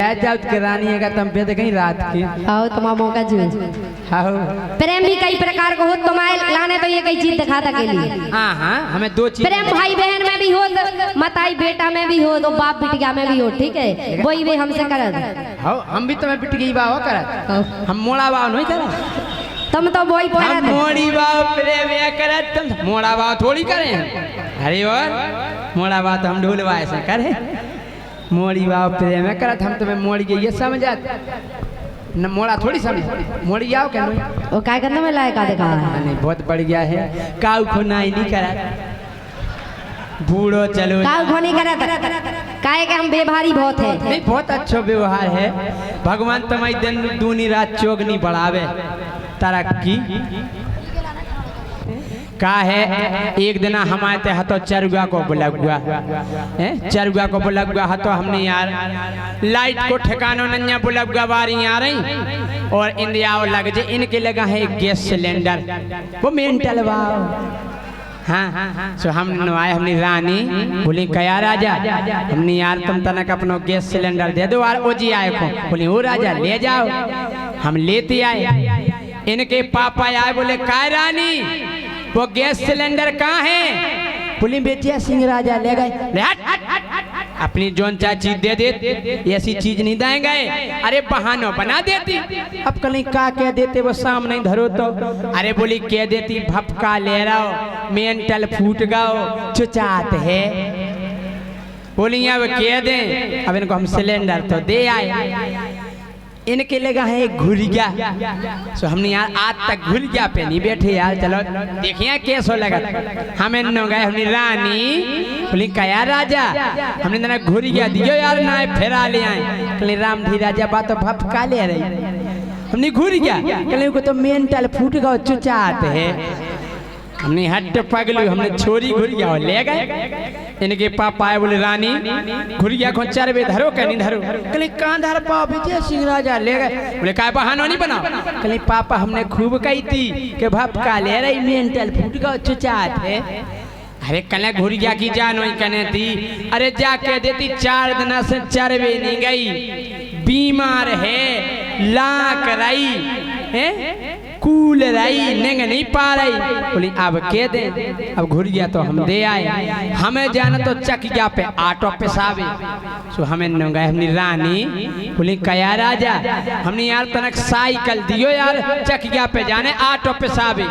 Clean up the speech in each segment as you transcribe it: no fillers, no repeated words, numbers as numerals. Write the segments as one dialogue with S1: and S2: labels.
S1: के रानी है तुम पे कहीं रात की
S2: आओ तुम्हारा मौका जो
S1: आओ।
S2: प्रेम भी कई प्रकार को हो, तुम्हारे लाने तो ये कई चीज दिखाता के लिए।
S1: हाँ हाँ हमें दो चीज
S2: प्रेम भाई बहन में भी हो, माताई बेटा में भी हो, तो बाप बिटिया में भी हो, ठीक है वही वे हमसे कर।
S1: हम भी तुम्हें बिटिया बाव कर, हम मोड़ा बाव नहीं कर,
S2: तुम तो वही
S1: हम मोड़ी बाव प्रेम कर, तुम मोड़ा बाव थोड़ी करें। अरे और मोड़ा बाव तो हम ढोलवा ऐसा करे, मोड़ी बाव प्रेम करत हम तुम्हें मोड़ी के ये समझ न मोड़ा थोड़ी समझ, मोड़ी आओ क्या
S2: वो क्या करने में लायक देखा
S1: नहीं बहुत बढ़ गया है। काऊ को नहीं करा बूढ़ो चलो
S2: काऊ को नहीं करा काहे के हम बेभारी बहुत है।
S1: नहीं बहुत अच्छा व्यवहार है, भगवान तुम्हारी दिन दूनी रात चौगनी बढ़ावे तरक्की का है। एक दिन हमारे ते हतो चरुआ को बुला हुआ है, चरुआ को बुला हुआ हतो हमने यार लाइट को ठिकानो नन्या बुला हुआ बारी आ रही और इंडिया लग जे इनके लगा है गैस सिलेंडर वो मेंटल वाओ। हाँ सो हम नवाए हमने रानी बोली कया राजा, हमने यार तुम तनक अपनो गैस सिलेंडर दे दो यार ओ जी आए को, बोली ओ राजा ले जाओ। हम लेते आए, इनके पापा आए बोले काय रानी वो गैस सिलेंडर कहाँ है, बोली बेटिया सिंह राजा ले गए। अपनी जोन चाची दे दे, ऐसी चीज नहीं देंगे, अरे बहाना बना देती। अब कल का कह देते वो सामने धरो तो, अरे बोली कह देती भपका ले रहा मेंटल फूट गाओ चुचात है। बोली अब कह दे, अब इनको हम सिलेंडर तो दे आए, इनके लगा है घुरिया। सो हमने यार आज तक घुरिया पे नहीं बैठे यार, चलो देखिए कैसो लगा। हमें न गए हमने रानी बोली कया राजा, हमने ना घुरिया दियो यार ना फेरा ले आए, कल राम धी राजा बात भपका ले रही, हमने घुरिया कल को तो मेंटल फूट गया चुचात है। हमने हट पगलू हमने छोरी घुरिया ले गए। इनके पापा आए बोले रानी घुरिया को चरबे धरो क्या नहीं धरो, कल कहाँ धर पाओ विजय सिंह राजा ले गए। बोले काय बहाना नहीं बना, कल पापा हमने खूब कही थी कि भपका ले रही मेंटल फूट गया चुचात है। अरे कल घुरिया की जान वही कहने थी, अरे जा कह देती 4 दिन से चरबे नहीं गई, बीमार है लाक रही है कूल रही नेंग नहीं पा रही। बोली अब कह दे, अब घुरिया तो हम दे आए, हमें जाना तो चकिया पे आटो पिसावे। सो हमें न गए हमने रानी बोली कया राजा, हमने यार तनक साइकिल दियो यार चकिया पे जाने आटो पिसावे।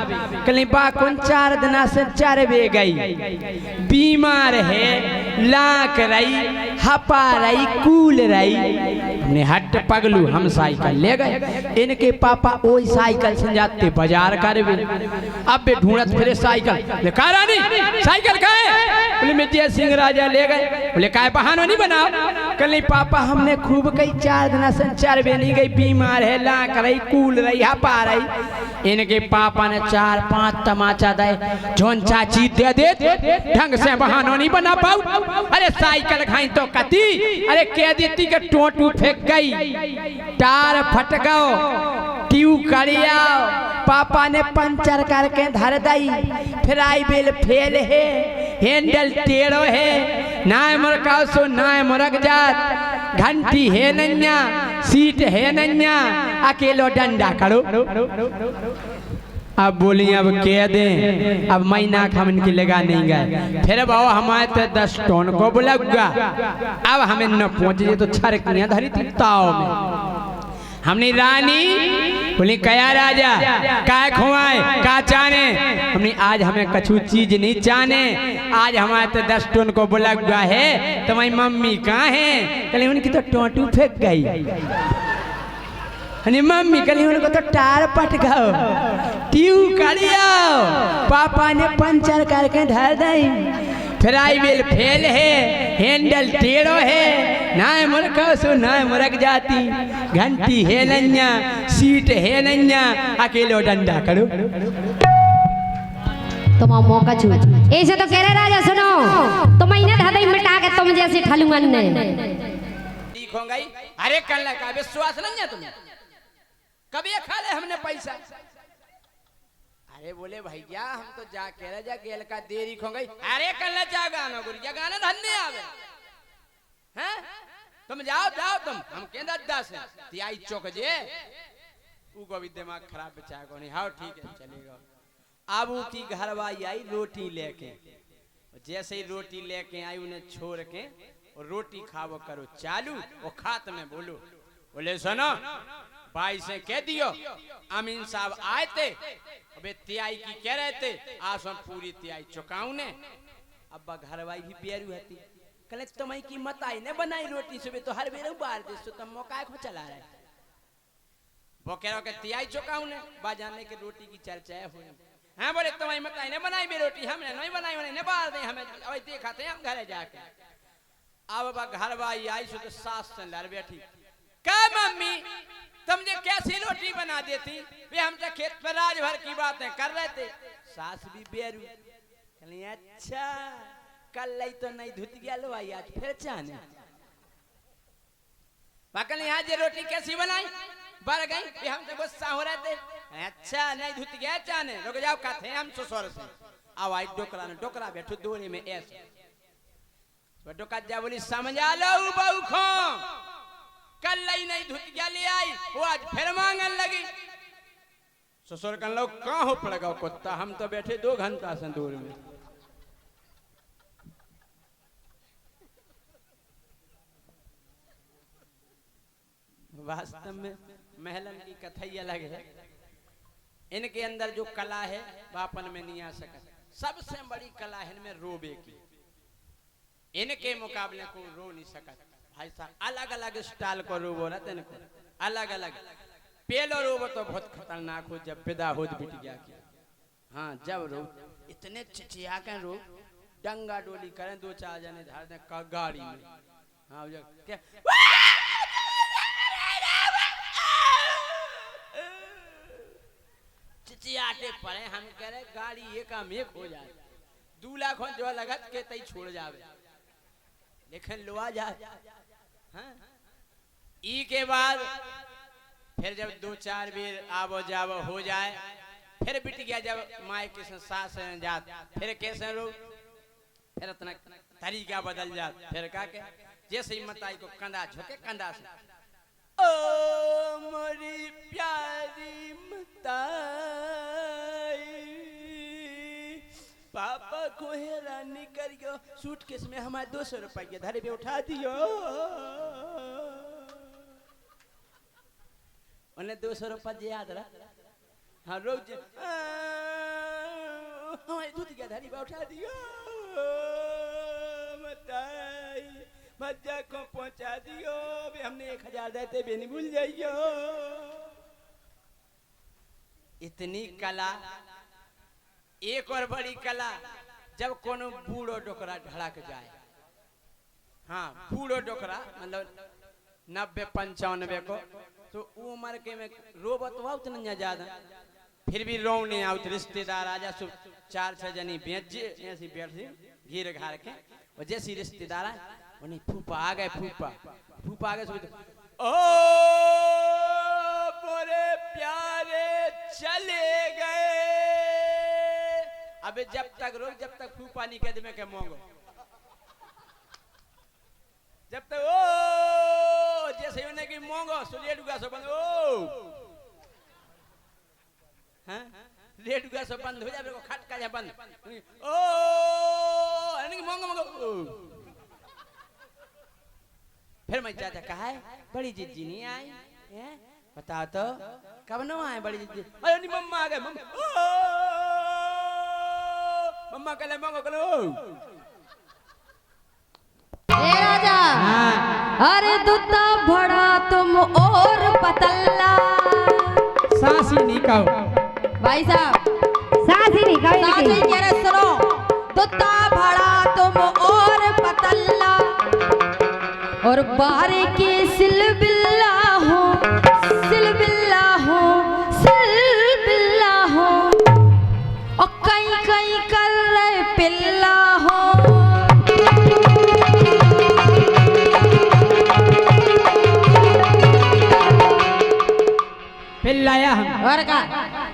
S1: कल बा कौन 4 दिन से चरबे गई, बीमार है लाक रही हपा रही कूल रही। हमने हट पगलू हम साइकिल ले गए, इनके पापा वही साइकिल से जाते बाजार करवे। अब बे ढूंढत फिरे साइकिल, कहा रानी साइकिल कहाँ है, बोले मिर्जिया सिंह राजा ले गए। बोले काय बहाना नहीं बनाओ, कल नहीं पापा हमने खूब कई 4 दिन से चरबे नहीं गई, बीमार है लाक रही कूल रही हपा रही। इनके पापा ने 4-5 तमाचा दे, जोन चाची दे दे ढंग से बहाना नहीं बना पाऊ। अरे साइकिल खाई तो कती, अरे कह देती कि टोटू फेंक गई, टार फट गओ ट्यू करिया, पापा ने पंचर करके धर दई, फिर आई बेल फेल है हैंडल टेढ़ो है, ना मुरकाओ सो ना मुरक जात, घंटी है नन्या सीट है नन्या, अकेलो डंडा करो। अब बोली अब कह दे, अब महीना हम इनकी लगा नहीं गए, फिर बाबा हमारे तो 10 टन को बुलाऊंगा। अब हमें न पहुंचे तो छरकियां धरी थी ताव में। हमने रानी बोली कया राजा काय खुआए का चाने, हमने आज हमें कछु चीज नहीं चाने, आज हमारे तो 10 टन को बुला हुआ है, तुम्हारी मम्मी कहाँ है, कल उनकी तो टोटू फेंक गई, मम्मी कल उनको तो टार पट गओ ट्यू करिया, पापा ने पंचर करके धर दई, फिर आई बेल फेल है हैंडल टेढ़ो है, ना मुरक सो ना मुरक जाती, घंटी है नन्या सीट है नन्या, अकेलो डंडा करो।
S2: तुम मौका छू ऐसे तो कह रहे राजा सुनो, तो महीने धदई मिटा के तुम जैसे ठलुअन ने
S1: ठीक हो गई। अरे कल का विश्वास नहीं है तुम्हें, कभी खा ले हमने पैसा। अरे बोले भैया हम तो जा कह रहे जा गेल का देरी खो गई। अरे कल जा गाना गुड़िया गाना धन्य आवे हैं, तुम जाओ जाओ तुम हम के दद्दा से तियाई चौक जे उको भी दिमाग खराब बचा को नहीं। हाँ ठीक है चलेगा। अब वो की घरवाई आई रोटी लेके, जैसे ही रोटी लेके आई उन्हें छोड़ के और रोटी खाओ करो चालू। वो खात में बोले सुनो भाई से कह दियो अमीन साहब आए थे, अबे तियाई की कह रहे थे आज हम पूरी तियाई चुकाऊ ने। अब घरवाई भी बेरू हती कल तुम्हें की मत आई ने बनाई रोटी सुबह तो हर बेर बार दे तो तुम मौका को चला रहे। वो कह रहा तियाई चुकाऊ ने बाजाने के रोटी की चर्चा हो। हाँ बोले तुम्हारी मत आई ने बनाई भी रोटी हमने नहीं बनाई उन्हें बार दे हमें वही देखा थे हम घरे जाके। अब घरवाई आई सो तो सास से लड़ बैठी क्या मम्मी तुमने कैसी रोटी बना देती वे हम तो खेत पर राज भर की बातें कर रहे थे। सास भी बेरू कहली अच्छा कल लाई तो नहीं धुत गया लो आई आज फिर चाने पाकल यहाँ जे रोटी कैसी बनाई बढ़ गई ये हम तो गुस्सा हो रहे थे। अच्छा नहीं धुत गया चाने रुक जाओ कहते हम ससुर से आओ आई डोकरा ने डोकरा बैठो दोरे में ऐसे डोका जा बोली समझा लो बहू खो कल लाई नहीं धुत गया ले आई वो आज फिर मांगन लगी। ससुर कन लोग कहाँ हो पड़ेगा कुत्ता हम तो बैठे 2 घंटा से दूर में। वास्तव में महलन की कथाई अलग है। इनके अंदर जो कला है बापन में नहीं आ सका। सबसे बड़ी कला है इनमें रोबे की, इनके मुकाबले को रो नहीं सका। भाई साहब अलग अलग स्टाइल को रो बोला तेन को अलग अलग पेलो रो तो बहुत खतरनाक हो जब पैदा हो बिट गया कि हाँ जब रो इतने चिचिया के रो डंगा डोली करें 2-4 जने धार दे गाड़ी में। हाँ क्या चिचियाटे पड़े हम कह रहे गाड़ी एक हो जाए 2 लाख जो लगत के तई छोड़ जावे लेकिन लोआ जा। हाँ? ई के बाद फिर जब 2-4 बेर आवो जावो हो जाए फिर बिट गया जब माए के सास जात फिर कैसे रो फिर इतना तरीका बदल जात फिर का के जैसे ही मताई को कंधा झोंके कंधा से ओ मोरी प्यारी मताई पापा को हैरानी करियो सूटकेस में हमारे 200 रुपए के धरे पे उठा दियो उन्हें 200 रुपए याद रहा। हाँ रोज हमारे दूध के धरे पे उठा दियो मताई मज्जा को पहुंचा दियो भी हमने 1000 देते भी नहीं भूल जाइयो। इतनी कला। एक और बड़ी कला जब कोनो बूढ़ो डोकरा ढड़क जाए। हाँ बूढ़ो डोकरा मतलब 90-95 को तो उम्र के में रोबत हुआ उतना ज्यादा फिर भी रो नहीं आउत रिश्तेदार आजा सब 4-6 जनी बेच ऐसी बैठ से घिर घार के और जैसी रिश्तेदार आए उन्हें फूफा आ गए फूफा आ गए ओ बोरे प्यारे चले गए। अबे जब तक रोक जब तक फूफा नहीं कह दे मैं क्या मोंगो जब तक ओ जैसे उन्हें की मोंगो सुलेडुगा से बंद ओ हाँ लेडुगा से बंद हो जाए को खटका जा बंद ओ अने मोंगो मोंगो फिर मैं चाचा कहा है बड़ी जीजी नहीं आई है बता तो कब न आए बड़ी जीजी अरे नहीं मम्मा आ गए मम्मा कल मांगो कलो
S2: ए राजा अरे दूता भड़ा तुम और पतल्ला
S1: सासी नहीं कहो
S2: भाई साहब सासी नहीं कहो सासी कह रहे सुनो दूता भड़ा तुम और पतल्ला और बारे के सिलबिल्ला हो सिलबिल्ला हो सिलबिल्ला हो और कई कई कर रहे पिल्ला हो।
S1: पिल्लाया हम
S2: और का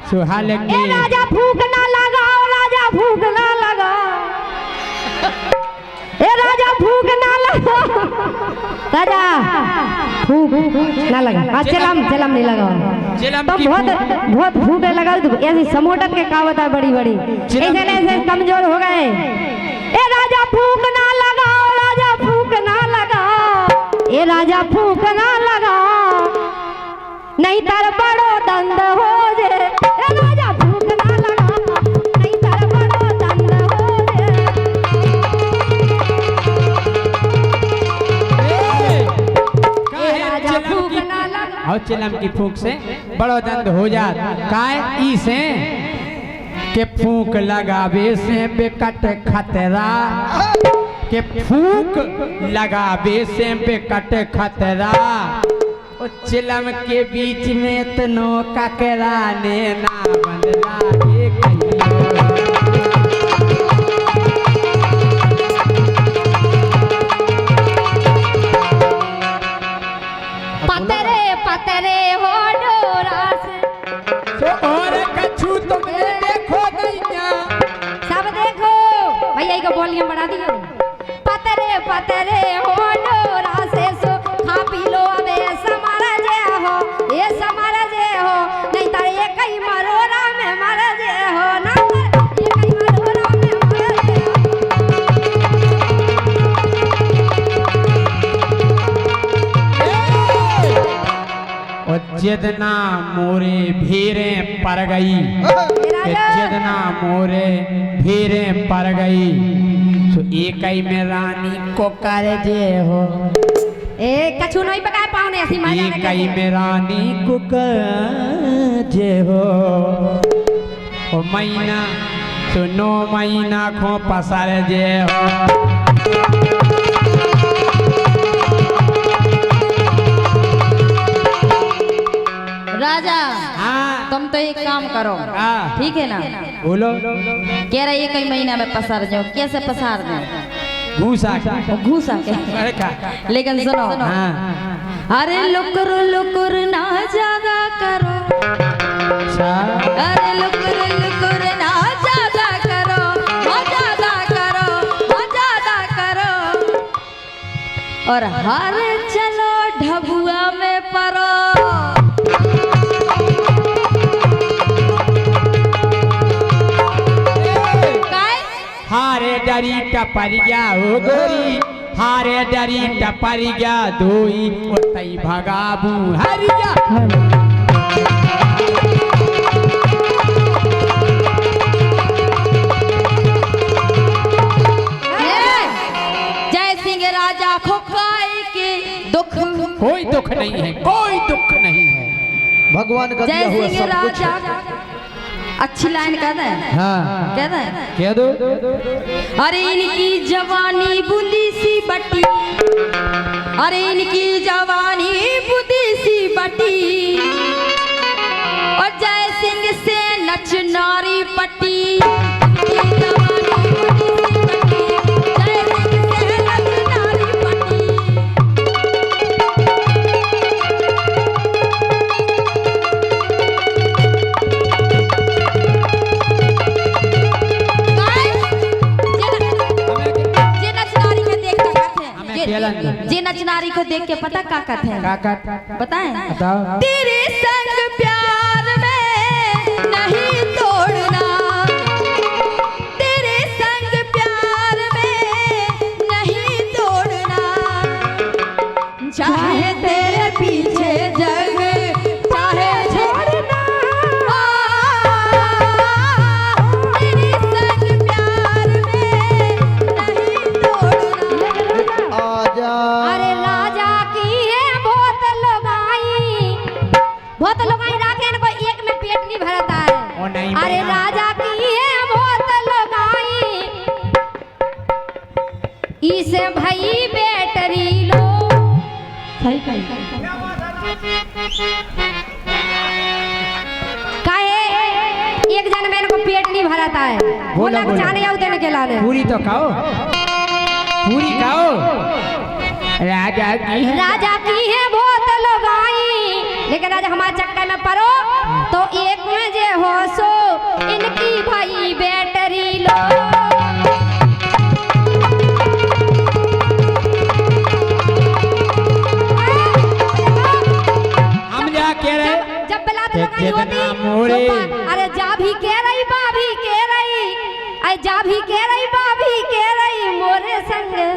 S1: सुहाले
S2: ए राजा भूख ना लगाओ राजा भूख ना लगाओ ए राजा भूख ना लगाओ राजा फूक ना लगा। हाँ चिलम चिलम नहीं लगा
S1: चिलम
S2: तो
S1: की
S2: बहुत बहुत फूक लगा तो ऐसी समोटन के कहावत है बड़ी बड़ी
S1: चिलम
S2: ऐसे ऐसे कमजोर हो गए। ए राजा फूक ना लगाओ, राजा फूक ना लगाओ, ए राजा फूक ना लगाओ, नहीं तर बड़ो दंड हो जे। ए राजा फूक ना लगाओ, नहीं तर बड़ो दंड हो जे। ए राजा फूक ना लगाओ,
S1: और चिलम की फूंक से बड़ो दंड हो जात काय ई से के फूंक लगावे से बेकट खतरा, के फूंक लगावे से बेकट खतरा। ओ चिलम के बीच में तनो ककरा ने ना बंदला के कहियो।
S2: पतरे पतरे हो डोरा से
S1: तो और कछु तुमने देखो नैया,
S2: सब देखो भैया को वॉल्यूम बढ़ा दियो। पतरे पतरे हो डोरा से सो खा पी लो अबे समर जे हो, ये समर जे हो, नहीं तर ये कई मरोरा में मर जे हो, ना तर ये कई मरोरा में मर जे
S1: हो। और जितना मोरे भीरे पर गई, जितना मोरे भीरे पर गई, तो एक ही में रानी को कर जे हो।
S2: ए कछु नहीं पकाए पाउने ऐसी मजा में
S1: एक ही में रानी को कर जे हो। ओ महीना तो 9 महीना खो पसार जे हो।
S3: राजा
S1: हाँ
S3: तुम तो एक काम करो,
S1: हाँ।
S3: ठीक है ना?
S1: बोलो
S3: कह रहा एक ही महीना में पसार जाओ, कैसे पसार जाओ?
S1: घूसा
S3: घूसा के।
S1: अरे का
S3: लेकिन सुनो,
S1: हाँ
S3: अरे लुकुर लुकुर ना ज्यादा करो,
S1: अच्छा
S3: अरे लुकुर लुकुर ना ज्यादा करो, हो ज्यादा करो, हो ज्यादा करो, और हर चलो ढबुआ में परो।
S1: हारे डरी टपरिया हो गोरी, हारे डरी टपरिया दोई ओतई भगाबू हरिया।
S3: जय सिंह राजा खोखाई के दुख,
S1: कोई दुख नहीं है, कोई दुख नहीं है।
S4: भगवान का
S3: जय
S4: दिया हुआ
S3: सिंह
S4: सब कुछ
S3: राजा।
S4: है।
S3: अच्छी लाइन कहता है,
S1: हाँ
S3: कहता है,
S1: कह दो।
S3: अरे इनकी जवानी बूंदी सी बटी, अरे इनकी जवानी बूंदी सी बटी, और जय सिंह से नच नारी पटी। इनकी जवानी बूंदी सी बटी, जय सिंह से नच नारी पटी। जे नचनारी को देख के पता का कहते हैं? बताएं?
S1: बताओ।
S3: तेरे संग प्यार में नहीं तोड़ना, तेरे संग प्यार में नहीं तोड़ना, चाहे तेरे पीछे जग चाहे छोड़ना, तेरे संग प्यार में नहीं तोड़ना।
S4: आजा
S2: अरे राजा की है बहुत लगाई राखे न कोई एक में पेट नहीं भरता
S1: ओ नहीं
S2: है। अरे
S1: भैया।
S2: राजा की है बहुत लगाई, इसे भाई बैटरी लो। सही कही काहे एक जन में को पेट नहीं भरता है, बोला
S1: बोला।
S2: चाने आउ देने के लाने।
S1: पूरी तो खाओ, पूरी खाओ।
S2: राजा की है बहुत लगाई, लेकिन राजा हमारे चक्कर में पड़ो तो एक में जे हो सो इनकी भाई बैटरी लो। नहीं होती
S1: मोरे
S2: अरे जा भी के रही भाभी के रही अरे जा भी के रही भाभी के रही मोरे संगे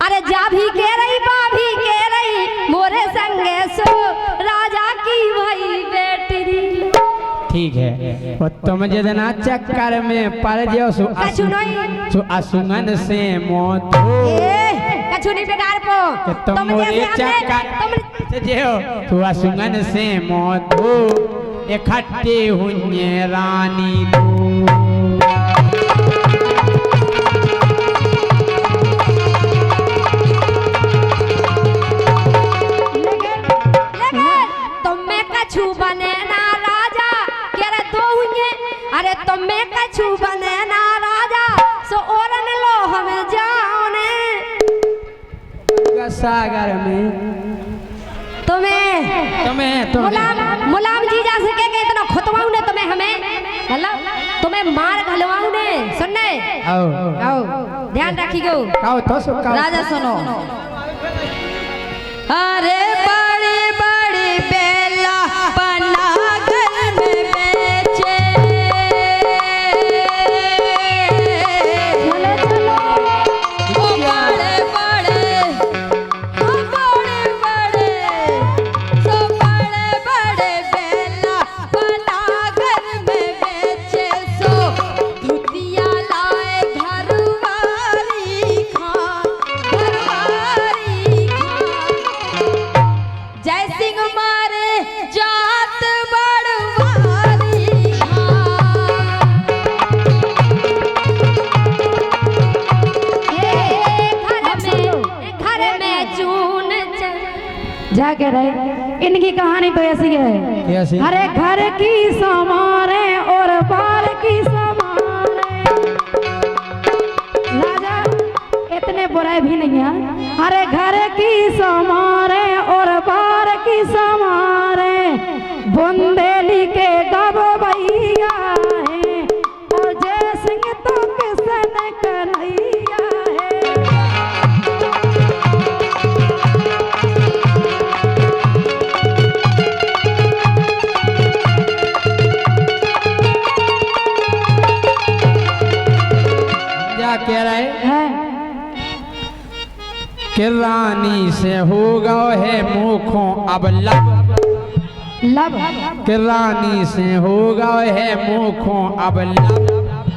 S2: अरे जा भी के रही भाभी के रही मोरे संगे सो राजा की भाई बेटी।
S1: ठीक है वो तुम जितना चक्कर में पड़ जाओ सो असुगन से मौत
S2: कछु नहीं बेकार को
S1: कि तुम मोरे चक्कर से जो तो असुगन से मौत हो इकट्ठे हुए रानी दो।
S2: कछु बने ना राजा के रे दो हुए अरे तुम्हें कछु बने ना राजा सो ओरन लो हमें जाने
S1: सागर में
S2: तुम्हें मुलाम जीजा से कह के इतना खुतवाऊ ने तुम्हें हमें मतलब तुम्हें मार घलवाऊ ने सुनने आओ ध्यान रखियो
S3: राजा सुनो अरे बड़े बड़े बेला बना घर में बेचे
S2: चलो
S3: ओ बड़े बड़े ओ बड़े बड़े सो बड़े बड़े बेला बना घर में बेचे सो धुतिया लाए घरवारी खान जय सिंह मारे जात बड़वारी
S2: घर में चून
S4: जाके रहे इनकी कहानी तो ऐसी है अरे घर की समारे और बार की समारे राजा इतने बुरे भी नहीं है अरे घर की समारे और बार की समारे बुंदेली के गब भैया है और जय सिंह तो किसन कन्हैया है।
S1: क्या कह रहे कि रानी से हो गए है मुखों अब लब कि रानी से हो गए है मुखों अब लब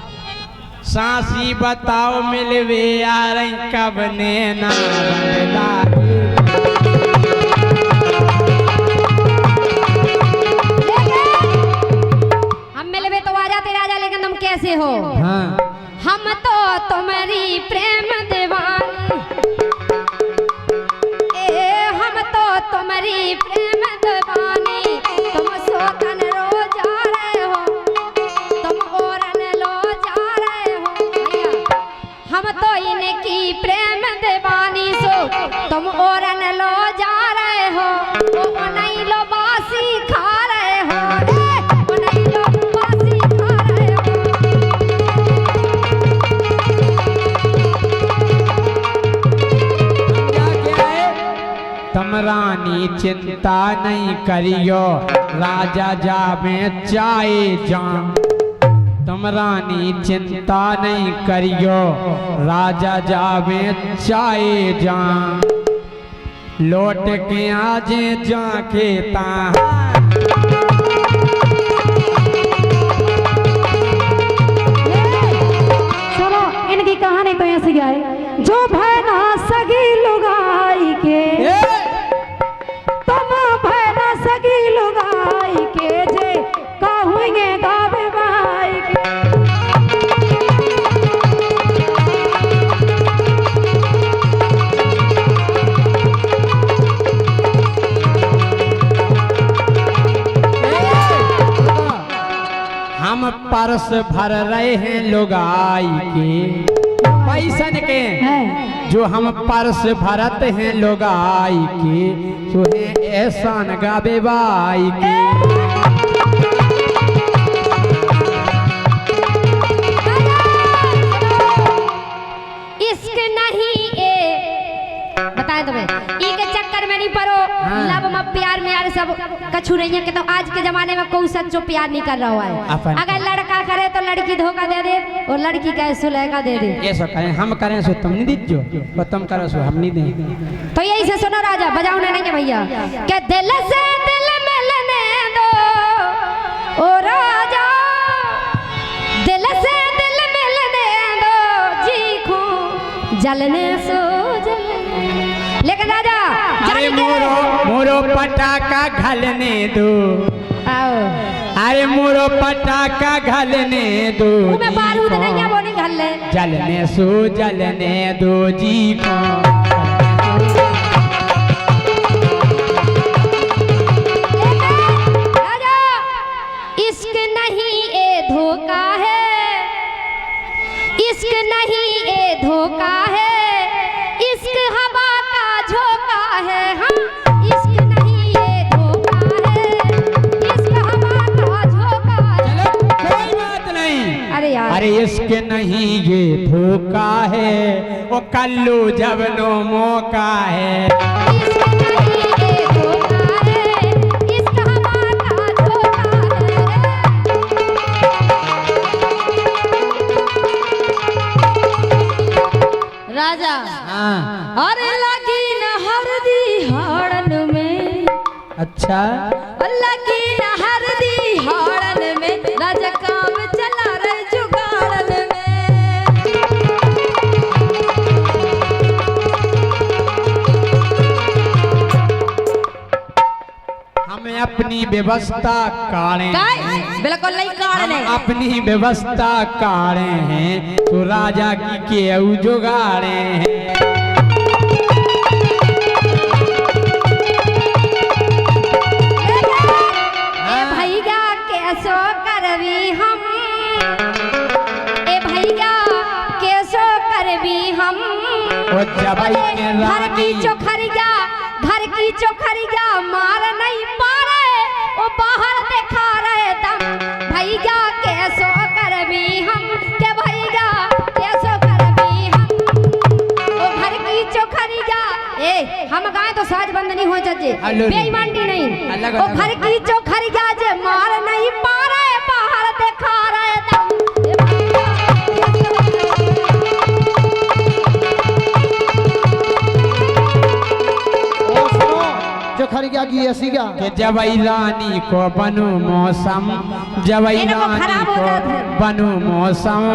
S1: सासी बताओ मिलवे यार कब ने ना बदला
S2: हम मिलवे तो आ जाते राजा लेकिन तुम कैसे हो
S1: हाँ
S2: हम तो तुम्हारी प्रेम दीवानी हम तो तुम्हारी प्रेम दीवानी तुम सोतन रो जा रहे हो तुम ओरन लो जा रहे हो भैया हम तो इनकी प्रेम दीवानी सो तुम ओरन लो जा रहे हो ओ नहीं लो बासी खा रहे हो ओ नहीं लो बासी खा रहे हो।
S1: तुम रानी चिंता नहीं करियो राजा जावे चाहे जान तुम रानी चिंता नहीं करियो राजा जावे चाहे जान लौट के आजे जाके ता
S4: सुनो इनकी कहानी तो ऐसी है जो भैना सगी लुगाई के तुम भैना सगी लुगाई के जे कहूँगे गावे भाई के
S1: हम परस भर रहे हैं लुगाई के पैसन के जो हम परस भरत हैं लुगाई के जो है एहसान गावे बाई के
S2: इश्क नहीं ए बताए तुम्हें ई के चक्कर में नहीं परो
S1: हाँ।
S2: लब में प्यार में यार सब कछु नहीं है कि तो आज के जमाने में कोई सच्चो प्यार नहीं कर रहा है।
S1: अपन-
S2: अगर लड़का करे तो लड़की धोखा दे दे और लड़की कहे सुलेखा दे दे।
S1: ये सो करें हम करें सो तुम नहीं दीजो और तुम करो सो हम नहीं दें।
S2: तो यही से सुनो राजा बजाओ नहीं है भैया के दिल से दिल मिलने दो ओ राजा दिल से दिल मिलने दो चीखो जलने सो जलने। लेकिन राजा
S1: अरे मोरो मोरो पटाखा घलने दो
S2: आओ
S1: अरे मोरो पटाखा घलने दो
S2: मैं बारूद नहीं है वो नहीं घल ले।
S1: जलने सो जलने दो जी को
S2: राजा इश्क नहीं ए धोखा है इश्क नहीं ए धोखा है इश्क हवा का झोंका है हाँ इश्क नहीं ये धोखा है इश्क हवा का झोंका है।
S1: चलो कोई बात नहीं।
S2: अरे यार
S1: अरे इसके नहीं ये धोखा है वो कल्लू जबनो मौका है।
S2: इश्क नहीं ये धोखा है इश्क हवा का झोंका है।
S3: राजा
S1: हाँ
S3: अरे लगी न हरदी हाड़न में
S1: अच्छा
S3: लगी न हरदी हाड़न में राजा काम चला रे जुगाड़न में।
S1: हमें अपनी व्यवस्था काढ़े
S3: काय बिल्कुल नहीं काड़ने
S1: हम अपनी व्यवस्था काढ़े हैं तो राजा की केऊ जुगाड़े हैं।
S2: ए भैया कैसो करवी हम ए भैया कैसो करवी हम
S1: वो जबई के
S2: घर की
S1: रानी
S2: चोखरिया मार नहीं पा रहे वो बाहर दिखा रहे दम भैया कैसो करवी हम के भैया कैसो करवी हम वो घर की चोखरिया ए हम गाए तो साज बंदनी हो जजे
S1: हेलो।
S2: बेईमानी नहीं
S1: अलग
S2: वो
S1: अलग।
S2: घर की चोखरिया जे मार नहीं पा रहे बाहर दिखा रहे दम ए भैया
S5: जो खरी क्या की ऐसी क्या
S1: कि जबई रानी को बनू मौसम जबई
S2: इनको
S1: रानी
S2: खराब हो
S1: को
S2: जात है।
S1: बनू मौसम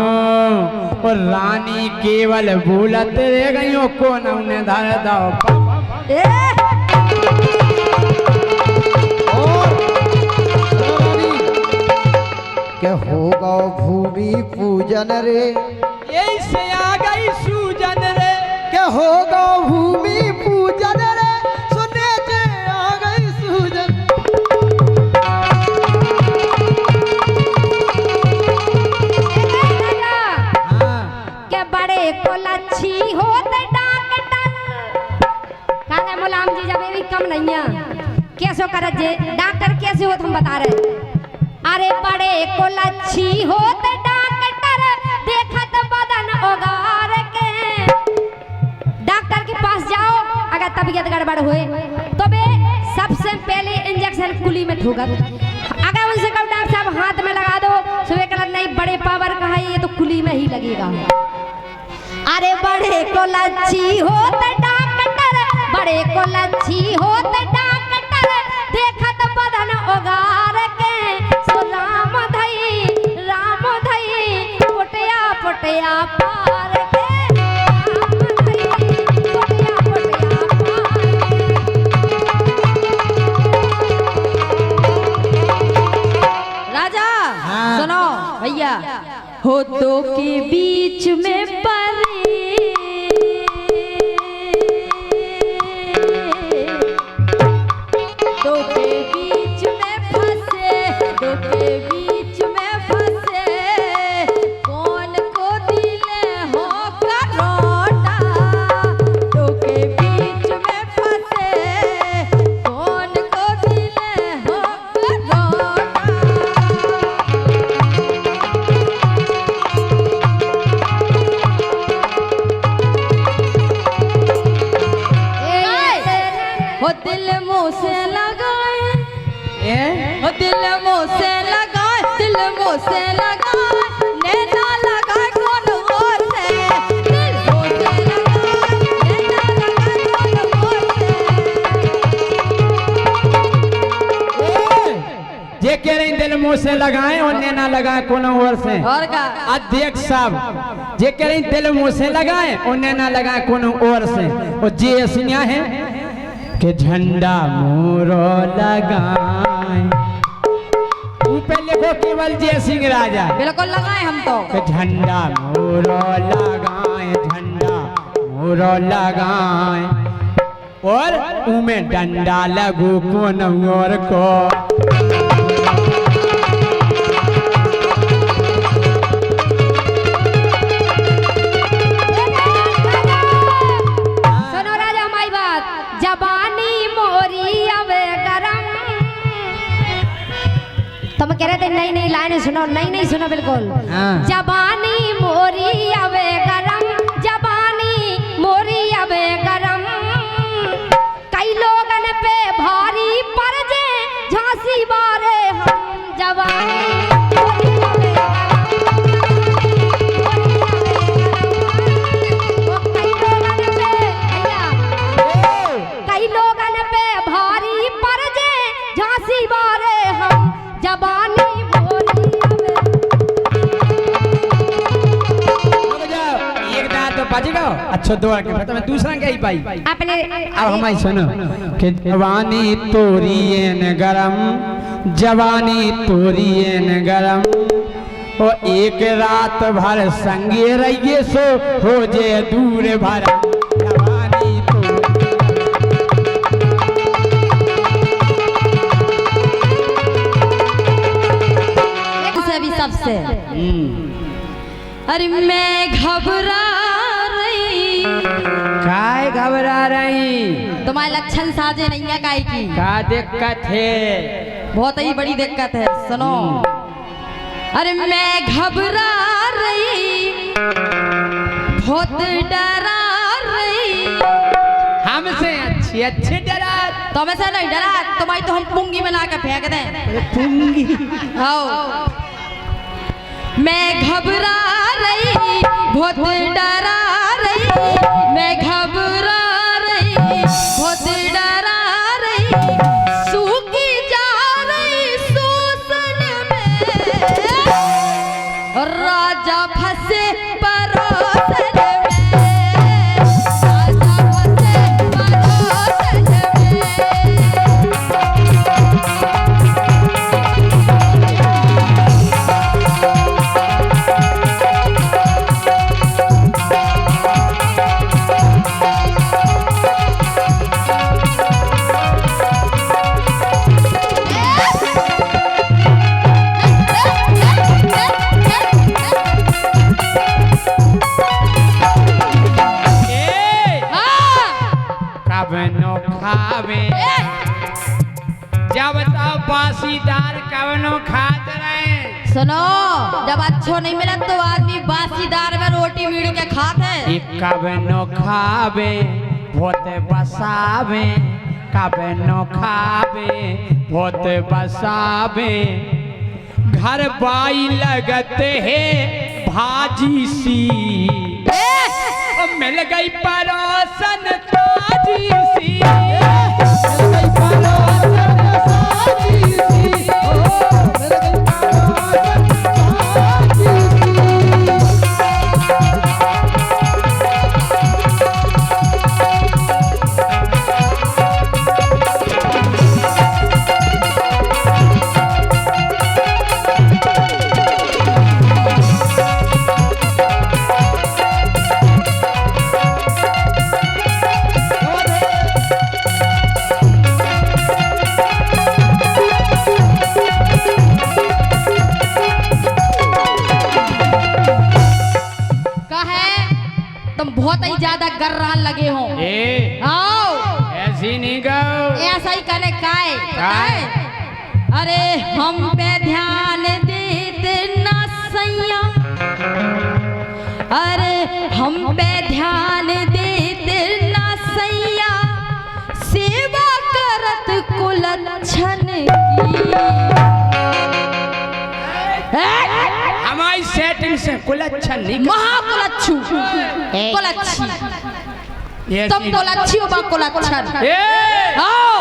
S1: और रानी केवल भूलत रह गई को न उन्हें धर दो
S2: ए
S5: के होगा भूमि पूजन रे
S1: यही से आ गई सूजन रे
S5: के होगा भूमि पूजन रे सुने जे आ गई सूजन
S1: हाँ
S2: के बड़े को लच्छी होते डॉक्टर काहे मुलाम जी जब भी कम नहीं है कैसो करत जे डॉक्टर कैसे होत हम बता रहे अरे बड़े को लच्छी होते डॉक्टर देखत बदन ओगार के डॉक्टर के पास जाओ अगर तबीयत गड़बड़ हुए तो बे सबसे पहले इंजेक्शन कुली में ठोकर अगर उनसे कब डॉक्टर साहब हाथ में लगा दो सुबह कलर नहीं बड़े पावर का है ये तो कुली में ही लगेगा। अरे बड़े को लच्छी होते डॉक्टर बड़े को लच्छी होते डॉक्टर देखत बदन ओगार के सो राम धई पुटिया पुटिया पार के राम धई पुटिया पुटिया पार।
S3: राजा
S1: हाँ।
S3: सुनो भैया हो दो के बीच में परी दो के बीच में फंसे दो के बीच में फंसे कौन को दिले हो करोटा दो के बीच में फंसे कौन को दिले हो करोटा मुँह से लगाए,
S1: ए
S3: ओ दिल मुँह से लगाए, दिल मुँह से लगाए, नैना लगाए कौन और से, दिल मुँह से लगाए, नैना लगाए कौन और से।
S1: जे कह रही दिल मुंह से लगाए और नैना लगाए कोनो और से।
S3: और का
S1: अध्यक्ष साहब जे कह रही दिल मुंह से लगाए और नैना लगाए कोनो और से, और जे असनिया है कि झंडा मोरो लगाए, ऊपर लिखो केवल जय सिंह राजा,
S3: बिल्कुल लगाए हम तो।
S1: कि झंडा मोरो लगाए, झंडा मोरो लगाए, और उमे डंडा लगू कोनो और को।
S2: सुनो राजा हमारी बात, जबानी मोरी अवे गरम। तुम कह रहे थे नई नई लाइनें सुनो, नई नई सुनो बिल्कुल।
S1: हाँ।
S2: जबानी मोरी अवे गरम, जबानी मोरी अवे गरम, कई लोगन पे भारी पड़ जे झांसी बारे हम। जबानी मोरी अवे कई लोगन पे भारी पड़ जे झांसी बारे हम। जबानी मोरी
S1: रुक जाओ, एक दांत तो बच गयो, अच्छा दो के फिर मैं दूसरा क्या ही पाई।
S2: अपने
S1: अब हमारी सुनो कि जवानी तोरी न गरम, जवानी तोरी न गरम, ओ एक रात भर संगे रहिए सो हो जे दूर भरम। जवानी तोरी
S3: से भी सबसे। अरे मैं घबरा रही,
S1: काय घबरा रही,
S3: तुम्हारे लक्षण साजे नहीं है काय की,
S1: का दिक्कत है?
S3: बहुत ही बड़ी दिक्कत है, सुनो। अरे मैं घबरा रही, बहुत डरा रही,
S1: हमसे अच्छी अच्छी डरा।
S3: तो मैं से नहीं डरा, तुम्हारी तो हम पुंगी में लाकर फेंक दें।
S1: पुंगी
S3: आओ। मैं घबरा रही, बहुत डरा रही, मैं घबरा रही, बहुत डरा रही, सूखी जा रही सूसन में, राजा फंसे परोसन में, राजा फंसे परोसन में।
S1: कवनो खावे जब तक बासीदार कवनो खात रहे।
S3: सुनो, जब अच्छो नहीं मिले तो आदमी बासीदार में रोटी मीड़ के खाते।
S1: कवनो खावे भूत बसावे, कवनो खावे भूत बसावे, घर बाई लगते है भाजी सी, मिल गई परोसन ताजी सी, मिल गई परोसन ताजी सी, मिल गई परोसन ताजी
S3: बहुत ही ज्यादा गर्रान लगे हो। आओ
S1: ऐसी नहीं गाओ,
S3: ऐसा ही कहने काय अरे हम पे ध्यान देते ना सैया, अरे हम पे ध्यान देते ना सैया, सेवा करत
S1: कुलच्छन नहीं
S3: महाकुलच्छू कुलच्छी
S1: ये
S3: तुम कुलच्छी हो बा कुलच्छन
S1: ए
S3: आओ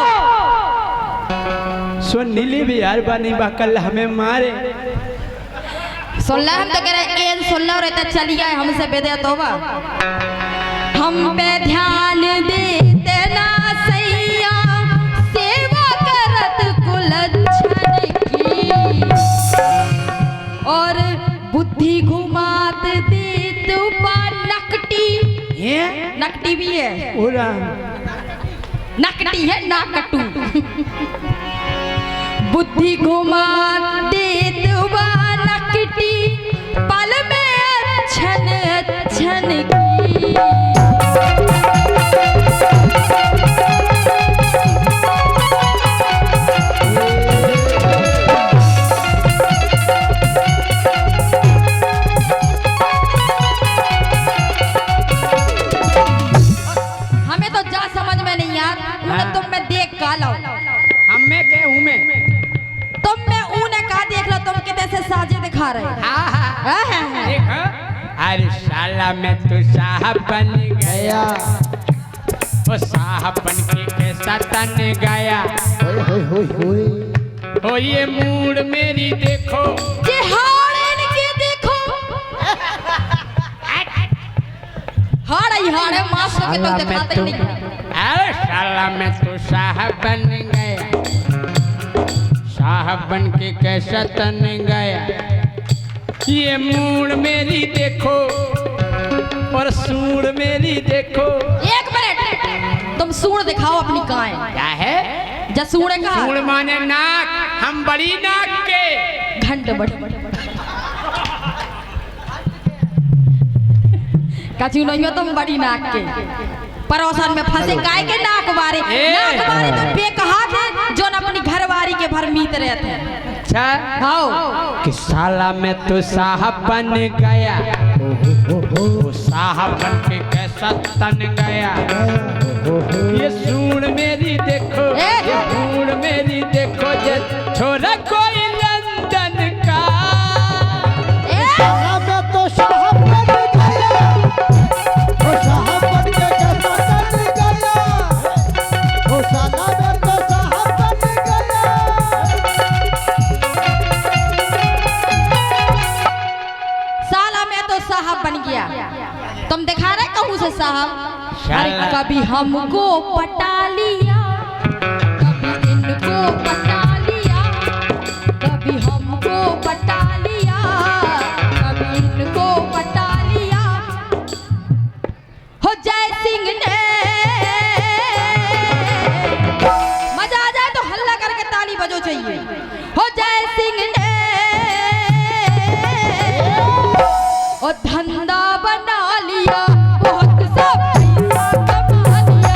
S1: सुन नीली भी यार बानी बा कल हमें मारे
S3: सुन ले हम तो कह रहे एन सुन लो रहता चली गए हमसे बेदे तोबा हम पे ध्यान देते ना सैया सेवा करत कुलच्छन की और बुद्धि घुमात देत बा नकटी
S1: ये
S3: नकटी भी है
S1: पूरा
S3: नकटी है नाकटू बुद्धि घुमा देत बा नकटी पल में अच्छन अच्छन की हमें तो जा समझ में नहीं यार उन्हें तुम में देख का लो
S1: हमें के हूं मैं
S3: तुम में ऊने का देख लो तुम कितने से साजे दिखा रहे
S1: देखो अरे साला मैं तो साहब बन गया वो साहब बन के कैसा तन गया ओ ये मूड मेरी देखो
S3: ये हाड़े के देखो हाड़े मास्टर के तो दिखाते ही नहीं
S1: अरे साला मैं तो साहब बन गया साहब बन के कैसा तन गया ये मूड मेरी देखो और सूर मेरी देखो
S3: एक मिनट तुम सूर दिखाओ अपनी गाय
S1: क्या है
S3: जसूड़े का
S1: सूर माने नाक हम बड़ी नाक के
S3: घंट बड़ी कचू नहीं हो तुम बड़ी नाक के परोसन में फंसे काय के नाक मारे तो बेकहा थे जो न अपनी घरवारी के भर मीत रहते
S1: अच्छा
S3: आओ
S1: कि साला मैं तो साहब बन गया वो साहब बन के कैसा तन गया ये सूर मेरी देखो ये सूर मेरी देखो जे छोरा कोई लंदन का
S5: साला मैं तो साहब बन गया वो साहब बन के कैसा तन गया वो साला मैं तो साहब बन गया
S3: साला मैं तो साहब बन गया तुम दिखा रहे कहूँ से साहब अरे
S1: शाला।
S3: कभी हमको पटा लिया कभी इनको पटा लिया कभी हमको पटा लिया कभी इनको पटा लिया हो जय सिंह ने मजा आ जाए तो हल्ला करके ताली बजो चाहिए हो जय सिंह ने और धंधा बना लिया बहुत सा पैसा कमा लिया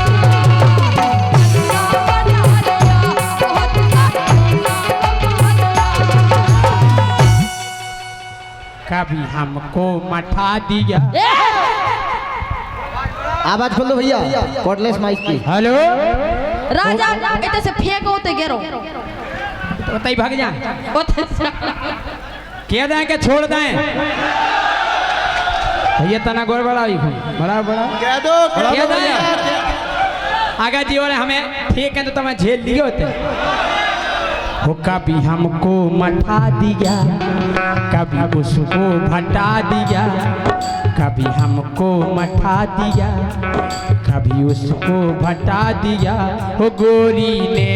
S3: धंधा बना लिया बहुत सा पैसा कमा लिया
S1: कभी हमको मठा दिया
S5: आवाज खोल दो भैया कॉर्डलेस माइक की
S1: हेलो
S3: राजा इतने से फेंको तो गिरो
S1: तो बताई भाग जा क्या दें के छोड़ दें भैया तना गोर बड़ा बड़ा बड़ा
S5: कह दो
S1: क्या दें आगे जीवन हमें ठीक है तो तुम्हें झेल लिए होते हो कभी हमको मठा दिया कभी उसको भटा दिया कभी हमको मठा दिया कभी उसको भटा दिया हो गोरी ने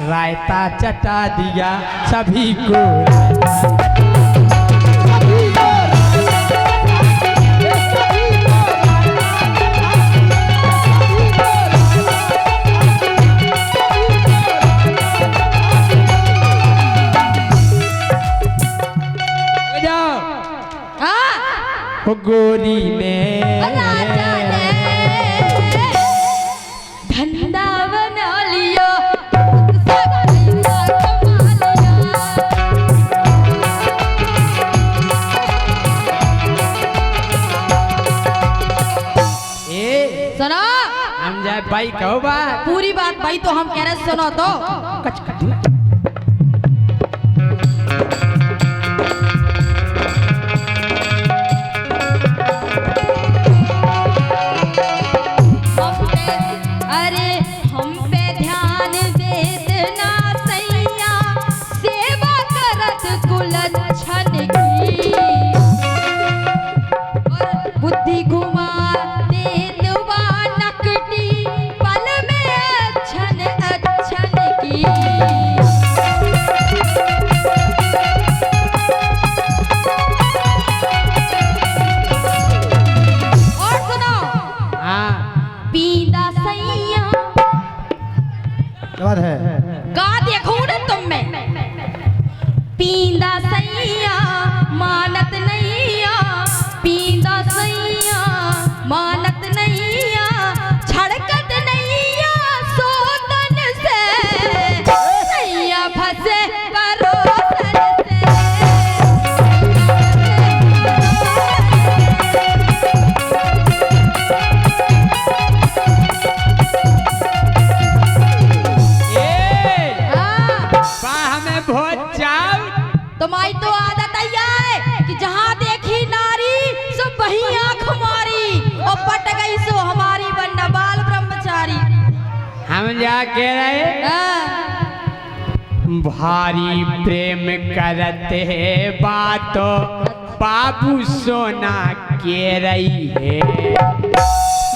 S1: रायता चटा दिया सभी को हो गोरी ने
S3: राजा ने धंधा बना लिया सब पैसा कमा लिया सुनो
S1: हम जाए भाई कहो बात
S3: पूरी बात भाई तो हम कह रहे सुनो तो
S1: कच कर दिया
S3: सैया।
S5: क्या बात है?
S3: का देखूं ना तुम में पींदा सैया मानत नैया, पींदा सैया मानत नैया, छड़कत नैया सोतन से, नैया फंसे परोसन से।
S1: हमें बहुत चाव
S3: तुम्हारी तो आदत है कि जहाँ देखी नारी सो वही आँख मारी, और पट गई सो हमारी बन्ना बाल ब्रह्मचारी।
S1: हम जा के रहे भारी प्रेम करते है बातो बाबू सोना के रही है।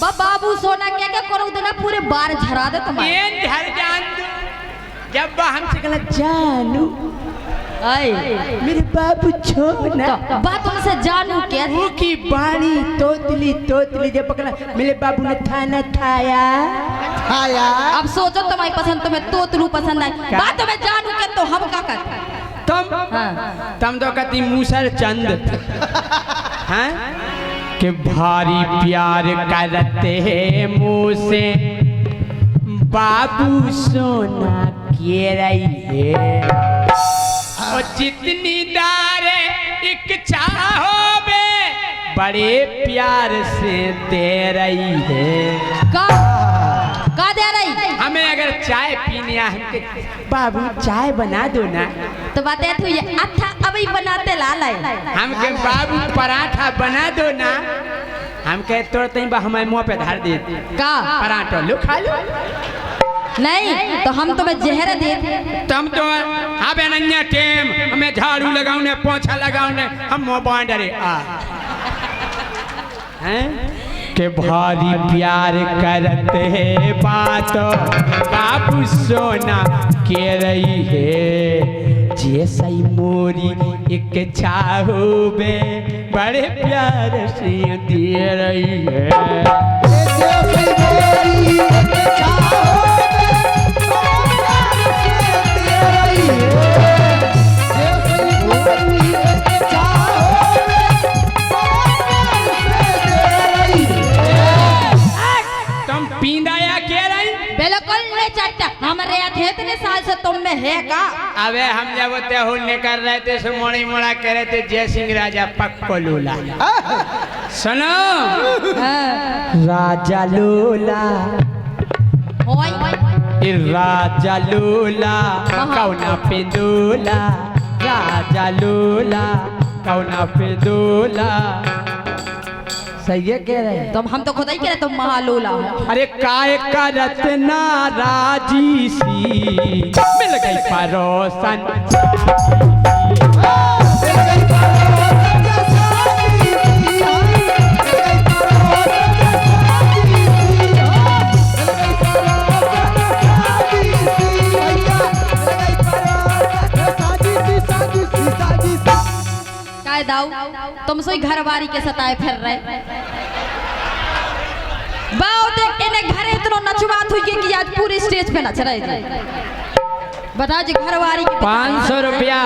S3: बाबू सोना क्या क्या करो देना पूरे बार झरा दे तुम्हारे।
S1: ये घर जान दो जब हमसे कहला जानू मेरे बाबू छोना
S3: बात उनसे जानू क्या
S1: वो की बाणी तोतली तोतली जब पकड़ा मेरे बाबू ने थाना थाया।
S5: हाँ यार।
S3: अब सोचो तुम्हारी पसंद तुम्हें तोतलू पसंद है, बात तुम्हें जानू क्या तो हम क्या कर
S1: तुम तो कहती मूसर चंद हैं कि भारी प्यार करते हैं मुँह से बाबू सोना के रही है। और जितनी दारे इच्छा हो बे बड़े प्यार से दे रही है।
S3: का दे रही?
S1: हमें अगर चाय पीनी है हमके बाबू चाय बना दो ना,
S3: तो बातें तू ये अच्छा अभी बनाते लाल है।
S1: हमके बाबू पराठा बना दो ना, हमके तुरंत हमारे मुँह पे धर दे
S3: का
S1: पराठा लो खा लो।
S3: नहीं तो हम तुम्हें जहर दे।
S1: तुम तो हाँ बेनन्या टेम हमें झाड़ू लगाओ ने पोछा लगाओ ने हम मोबाइल डरे हैं के भारी प्यार करते हैं बात बाबू सोना के रही है। जैसा ही मोरी एक चाहो बे बड़े प्यार से दे रही है। तुम पींदा या के रही?
S3: बिल्कुल नहीं चट्टा हमारे इतने साल से तुम में है का?
S1: अबे हम जब होने कर रहे थे सो मोड़ी मोड़ा कह रहे थे जय सिंह राजा पक्को लूला। सुनो राजा लूला राजा लूला कौना पे दूला, राजा लूला कौना पे दूला। सही है कह रहे
S3: तुम हम तो खुद ही कह रहे तुम महालूला हो।
S1: अरे काय का रत्ना राजी सी मिल गई परोसन।
S3: दाऊ तुम सोई घरवारी के सताए फिर रहे बाऊ देख इन्हें घरे इतना नचवात हुई कि आज पूरी स्टेज पे नच रहे थे। बता जी घरवारी की
S1: 500 रुपया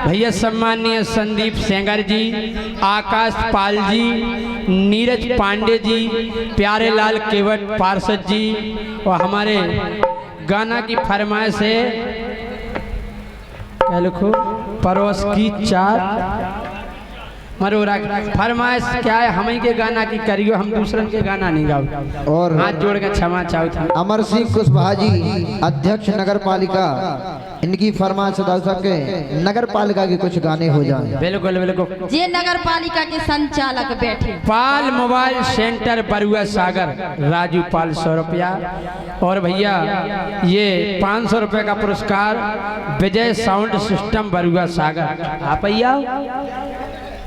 S1: भैया सम्मानीय संदीप सेंगर जी, आकाश पाल जी, नीरज पांडे जी, प्यारे लाल केवट पार्षद जी और हमारे गाना की फरमाइश है क्या लिखो परोस की चार मरोरा फरमाइश क्या है हम ही के गाना की करियो, हम दूसरन के गाना नहीं गाओ।
S5: और
S1: हाथ जोड़ के क्षमा चाहूँ था।
S5: अमर सिंह कुशवाहा जी अध्यक्ष नगर पालिका, इनकी फरमाइश अदा सके नगर पालिका के कुछ गाने हो जाएं।
S1: बिल्कुल बिल्कुल।
S3: ये नगर पालिका के संचालक बैठे
S1: पाल मोबाइल सेंटर बरुआ सागर राजू पाल 100 रुपया और भैया ये 500 रुपये का पुरस्कार विजय साउंड सिस्टम बरुआ सागर। आप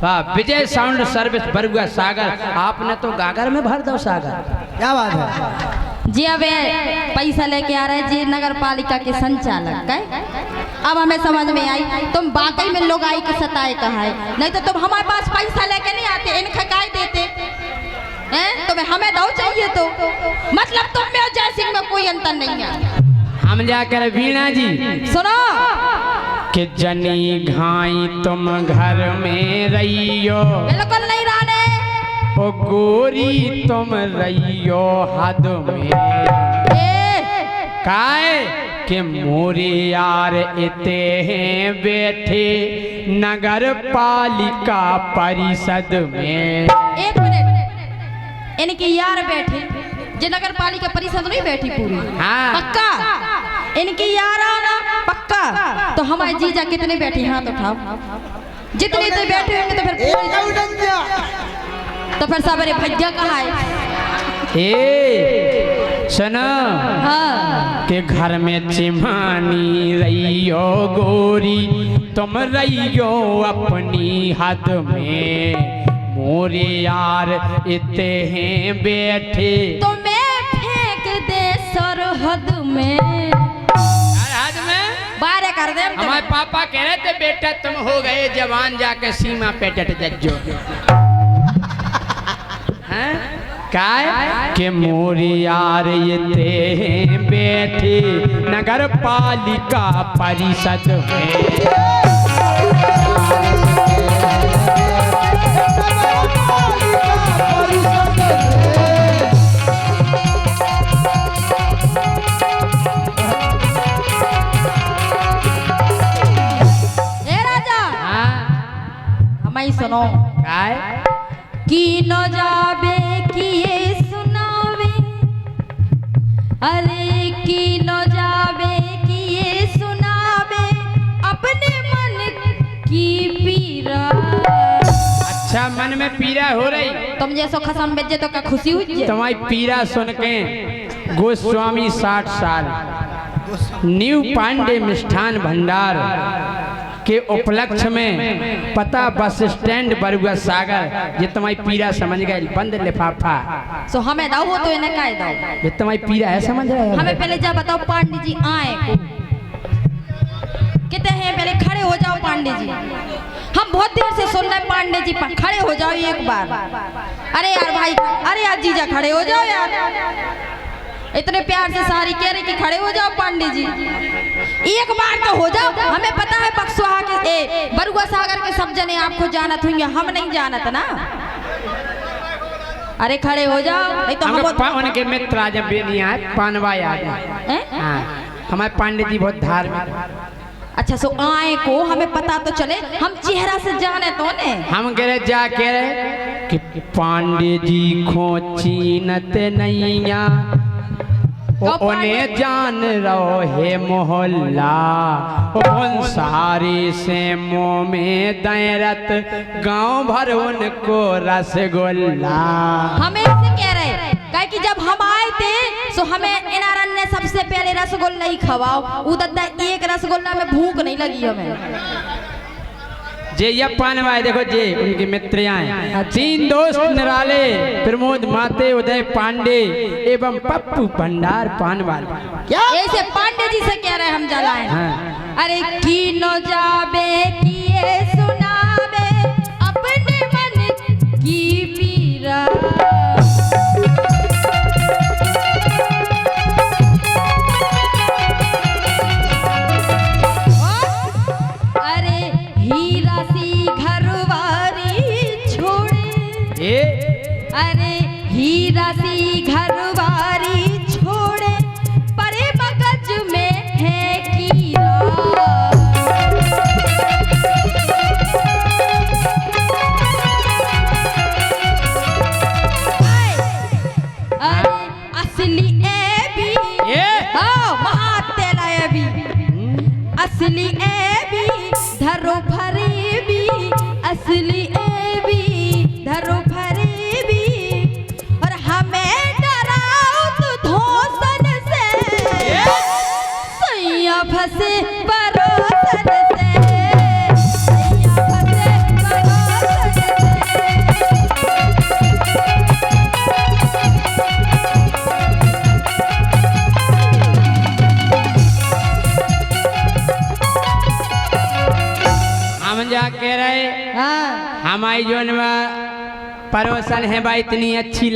S1: वाह विजय साउंड सर्विस बरुआ सागर, आपने तो गागर में भर दो सागर।
S5: क्या बात है
S3: जी। अब पैसा लेके आ रहे जी नगर पालिका के संचालक है। अब हमें समझ में आई तुम वाकई में लोग आई के सताए कहा है, नहीं तो तुम हमारे पास पैसा लेके नहीं आते, इनका काय देते हैं। तुम्हें हमें दो चाहिए तो मतलब तुम में कोई अंतर नहीं है।
S1: हम जाकर वीणा जी
S3: सुनो
S1: कि जनी घाई तुम घर में रहियो,
S3: बिल्कुल नहीं राने।
S1: ओ गोरी तुम रहियो हद में। काहे कि मोरे यार इते हैं बैठे नगर पालिका परिषद में।
S3: एक मिनट, इनके यार बैठे जे नगर पालिका परिषद नहीं बैठी पूरी।
S1: हाँ।
S3: पक्का इनके यार आना पक्का। तो हमारे जीजा कितने बैठे हाथ उठाओ, जितने तो बैठे होंगे तो फिर फिर सबरे भैया कहाँ है?
S1: ए सुनो
S3: हाँ।
S1: के घर में चिमानी रहियो गोरी तुम रहियो अपनी हद में। मोरे यार इते हैं बैठे
S3: तो मैं फेंक दे सरहद में।
S1: सरहद में
S3: बारे कर दे।
S1: हमारे पापा कह रहे थे बेटा तुम हो गए जवान जाके सीमा पे डट जज्जो। काय के मोरे यार इते हैं बैठे नगर पालिका परिषद में।
S3: सुनो
S1: काय
S3: की न जाबे किए सुनावे, अरे की न जाबे किए सुनावे अपने मन की पीरा।
S1: अच्छा मन में पीड़ा हो रही
S3: तुम जैसो खसम बेजे तो क्या खुशी हुई?
S1: तुम्हारी पीड़ा सुन के गोस्वामी 60 साल न्यू पांडे मिष्ठान भंडार के उपलक्ष्य में पता बस स्टैंड बरुआ सागर ये तुम्हारी पीड़ा समझ गए। बंद लिफाफा
S3: सो हमें दो तो इन्हें काय दो।
S1: ये तुम्हारी पीड़ा है समझ रहे हो?
S3: हमें पहले जा बताओ पांडे जी आए को कितने हैं? पहले खड़े हो जाओ पांडे जी, हम बहुत देर से सुन रहे पांडे जी। खड़े हो जाओ एक बार। अरे यार भाई, अरे यार जीजा खड़े हो जाओ यार। इतने प्यार से सारी कह रही कि खड़े हो जाओ पांडे जी, एक बार तो हो जाओ। हमें पता है बक्सुहा के बरुआ सागर के सब जने आपको जानत होंगे, हम नहीं जानत ना। अरे खड़े हो जाओ नहीं तो हम
S1: उनके मित्र आज बेनिया पानवा याद है। हमारे पांडे जी बहुत धार्मिक।
S3: अच्छा सो आए को हमें पता तो चले, हम चेहरा से जाने तो ने।
S1: हम कह रहे जा कह रहे कि पांडे जी खो चीनत नैया उन्हें जान रहो है मोहल्ला सारे से मुँह में दैरत गांव भर उनको रसगुल्ला।
S3: हमें से कह रहे कहे कि जब हम आए थे तो हमें इनारन ने सबसे पहले रसगुल्ला ही खवाओ। उधर एक रसगुल्ला में भूख नहीं लगी हमें।
S1: जे ये पानवाए देखो जे उनके मित्र हैं। 3 दोस्त निराले प्रमोद माते उदय पांडे एवं पप्पू भंडार पानवाल।
S5: क्या
S3: ऐसे पांडे जी से कह रहे हम जलाए।
S1: हाँ।
S3: अरे की न जाबे किए सुनावे अपने मन की पीरा। अरे हीरा सी घरवारी छोड़े, अरे हीरा सी घरवारी छोड़े परे मगज में है कीरा। अरे असली एबी महातेला एबी, असली एबी धरो फरेबी, असली एबी धरो फरेबी। और हमें डराओ तो धोसन से, सैया फंसे परोसन से, सैया फंसे परोसन से।
S1: हम जा कह रहे
S3: हाँ
S1: हमारी जोन में परोसन है भाई, इतनी अच्छी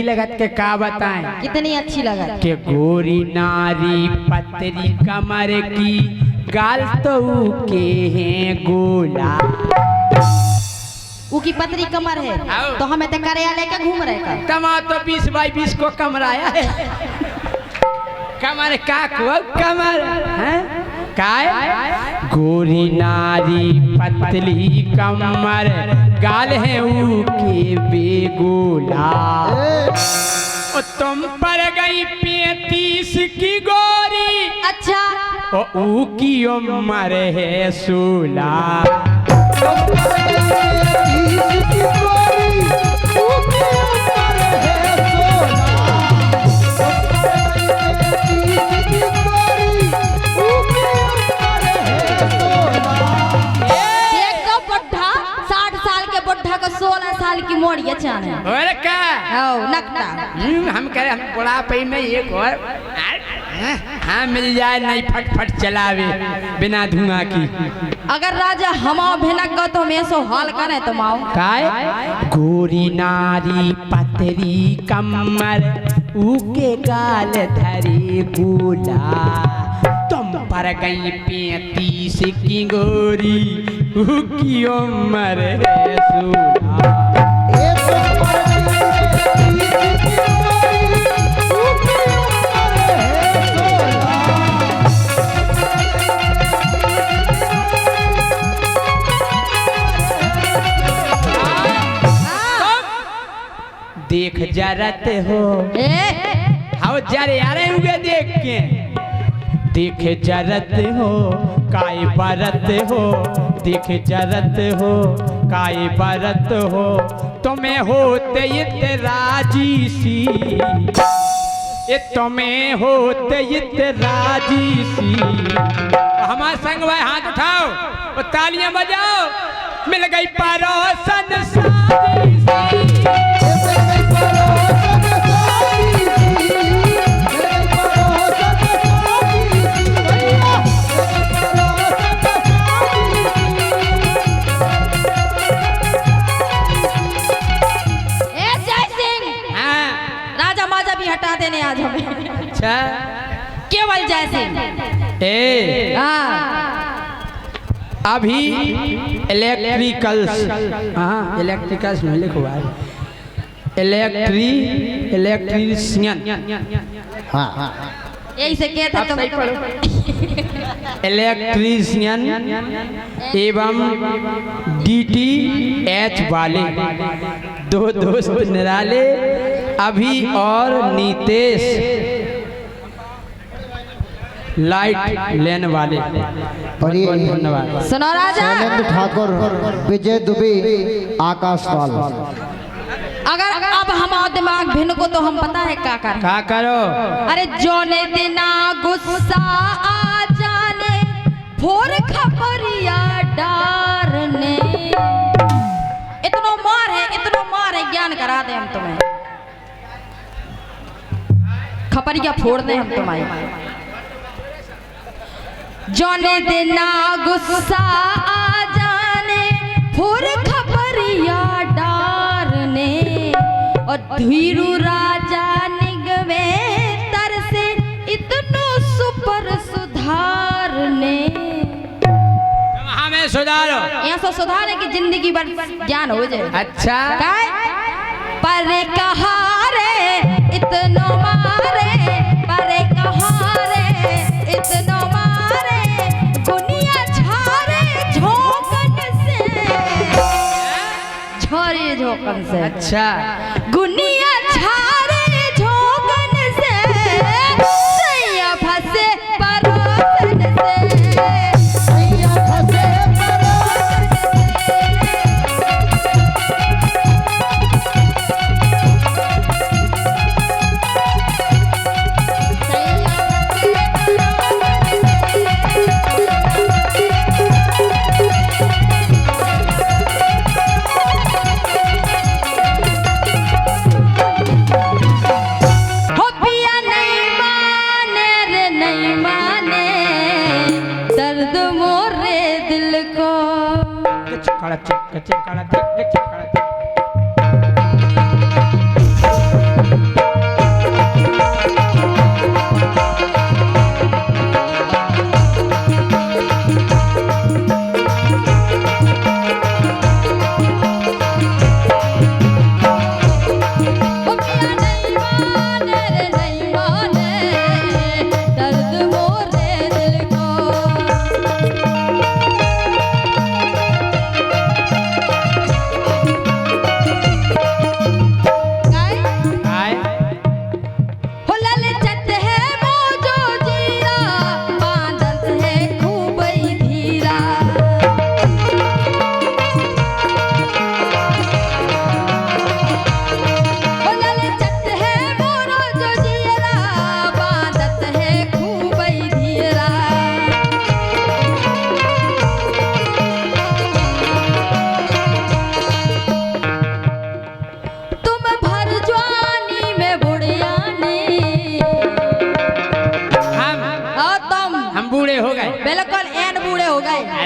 S1: लगत के का बताएं
S3: कितनी अच्छी लगा।
S1: के गोरी नारी पतरी कमर की गाल तो के हैं गोला।
S3: ऊ की पतरी कमर है तो हमें तो कार्यालय के घूम रहे का।
S1: तमा तो 20 बाई 20 को कमराया है। कमर का को कमर हैं काय गोरी नारी पतली कमर गाल है ऊ के बेगोला। ओ तुम पर गई 35 की गोरी,
S3: अच्छा
S1: ओ ऊ की उम्र है 16।
S3: देखो बुढ़ा 60 साल के बुढ़ा को 16 साल की मोड़िया चाहे
S1: और का
S3: नकटा।
S1: हम कह रहे हम बुढ़ापे में एक और हाँ मिल जाए नहीं फट चलावे बिना धुआं की।
S3: अगर राजा हमाओ भेनक गो तो मैं सो हाल करे तो माओ
S1: काय गोरी नारी पतरी कमर ऊके गाल धरे गोला। तुम पर गई 35 की गोरी ऊकी उम्र है 16। देख जरत हो हाउ जरे यारे उगे देख के देख जरत हो काय बरत हो। देख जरत हो काय बरत हो तुम्हें होते ये राजी सी। ये तुम्हें होते ये राजी सी। हमारे संग भाई हाथ उठाओ और तालियां बजाओ। मिल गई परोसन शादी सी।
S3: हटा देने आज हमें।
S1: अच्छा
S3: केवल जैसे
S1: ए अभी इलेक्ट्रिकल्स हाँ इलेक्ट्रिकल्स में लिखवा इलेक्ट्रीशियन
S5: हाँ
S3: यही से कहते तो
S1: इलेक्ट्रीशियन एवं DTH वाले दो दोस्त निराले अभी और नीतेश लाइट लेने वाले।
S5: और ये
S1: धन्यवाद।
S3: सुनो राजा
S5: शैलेंद्र ठाकुर, विजय दुबे, आकाश पाल।
S3: अगर अब हमारा दिमाग भिन्न को तो हम पता है का
S1: करो।
S3: अरे जोने दिना गुस्सा आ जाने फोर खबरिया डारने। इतना मार है ज्ञान करा दे हम तुम्हें। खपरिया फोड़ दे हम तुम्हारे। जोने देना गुस्सा आ जाने फोर खबरिया डारने। और धीरू राजा निगवे तर से इतनो सुपर सुधारने।
S1: हमें सुधारो
S3: ऐसा सुधारे कि जिंदगी भर ज्ञान हो जाए।
S1: अच्छा
S3: पर कहा रे इतनो मारे, पर कहा रे इतनो मारे, दुनिया झारे झोंकन से, झारे झोंकन से।
S1: अच्छा
S3: गुनिया झारे झोंकन से, सैया फंसे परोसन से, सैया फंसे